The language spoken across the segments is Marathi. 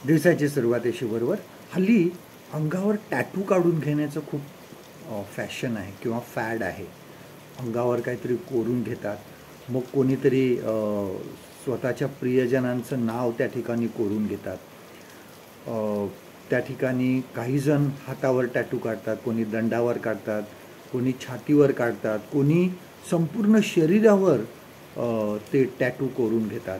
दिवसाची सुरुवात अशी बरोबर. हल्ली अंगावर टॅटू काढून घेण्याचं खूप फॅशन आहे किंवा फॅड आहे. अंगावर काहीतरी कोरून घेतात. मग कोणीतरी स्वतःच्या प्रियजनांचं नाव त्या ठिकाणी कोरून घेतात. त्या ठिकाणी काहीजण हातावर टॅटू काढतात, कोणी दंडावर काढतात, कोणी छातीवर काढतात, कोणी संपूर्ण शरीरावर ते टॅटू कोरून घेतात.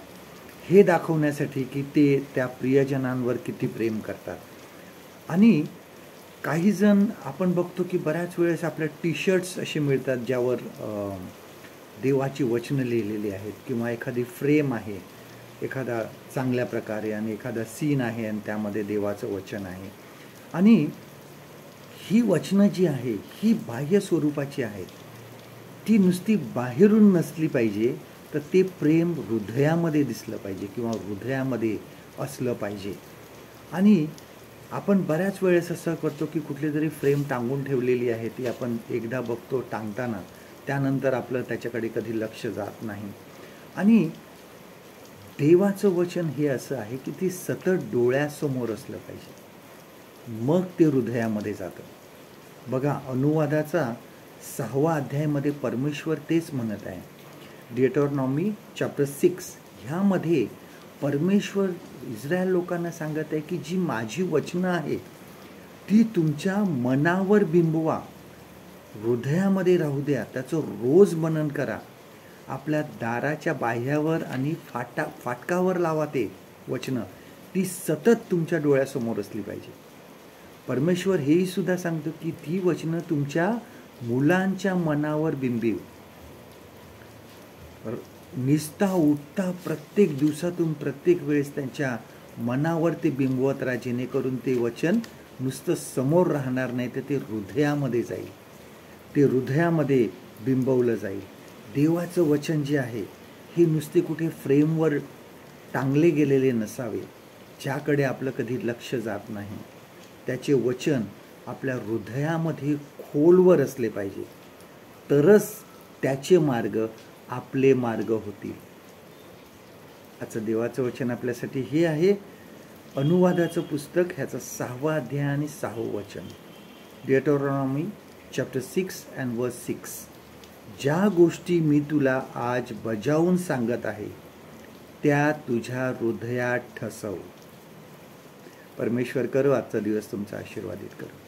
हे दाखवण्यासाठी की ते त्या प्रियजनांवर किती प्रेम करतात. आणि काही जण आपण बघतो की बऱ्याच वेळेस आपल्या टी शर्ट्स असे मिळतात ज्यावर देवाची वचनं लिहिलेली आहेत किंवा एखादी फ्रेम आहे एखादा चांगल्या प्रकारे आणि एखादा सीन आहे आणि त्यामध्ये देवाचं वचन आहे. आणि ही वचनं जी आहे ही बाह्य स्वरूपाची आहेत. ती नुसती बाहेरून नसली पाहिजे, तर ते प्रेम हृदयामध्ये दिसलं पाहिजे किंवा हृदयामध्ये असलं पाहिजे. आणि आपण बऱ्याच वेळेस असं करतो की कुठली तरी फ्रेम टांगून ठेवलेली आहे, ती आपण एकदा बघतो टांगताना, त्यानंतर आपलं त्याच्याकडे कधी लक्ष जात नाही. आणि देवाचं वचन हे असं आहे की ती सतत डोळ्यासमोर असलं पाहिजे, मग ते हृदयामध्ये जातं. बघा, अनुवादाचा 6वा अध्यायामध्ये परमेश्वर तेच म्हणत आहे. डिटरॉनॉमी चॅप्टर 6 ह्यामध्ये परमेश्वर इस्रायल लोकांना सांगत आहे की जी माझी वचनं आहेत ती तुमच्या मनावर बिंबवा, हृदयामध्ये राहू द्या, त्याचं रोज मनन करा. आपल्या दाराच्या बाह्यावर आणि फाटकावर लावा ते वचनं. ती सतत तुमच्या डोळ्यासमोर असली पाहिजे. परमेश्वर हेही सुद्धा सांगतो की ती वचनं तुमच्या मुलांच्या मनावर बिंबीव. निस्ता उठता प्रत्येक दिवसातून प्रत्येक वेळेस त्यांच्या मनावर ते बिंबवत राहा, जेणेकरून ते वचन नुसतं समोर राहणार नाही, तर ते हृदयामध्ये जाईल, ते हृदयामध्ये बिंबवलं जाईल. देवाचं वचन जे आहे हे नुसते कुठे फ्रेमवर टांगले गेलेले नसावे, ज्याकडे आपलं कधी लक्ष जात नाही. त्याचे वचन आपल्या हृदयामध्ये खोलवर असले पाहिजे, तरच त्याचे मार्ग आपले मार्ग होतील. आजचं देवाचं वचन आपल्यासाठी हे आहे अनुवादाचं पुस्तक, ह्याचा 6वा अध्याय आणि 6वं वचन. डिटरॉनॉमी चॅप्टर 6 and verse 6. ज्या गोष्टी मी तुला आज बजावून सांगत आहे त्या तुझ्या हृदयात ठसव. परमेश्वर करो आजचा दिवस तुमचा आशीर्वादित करो.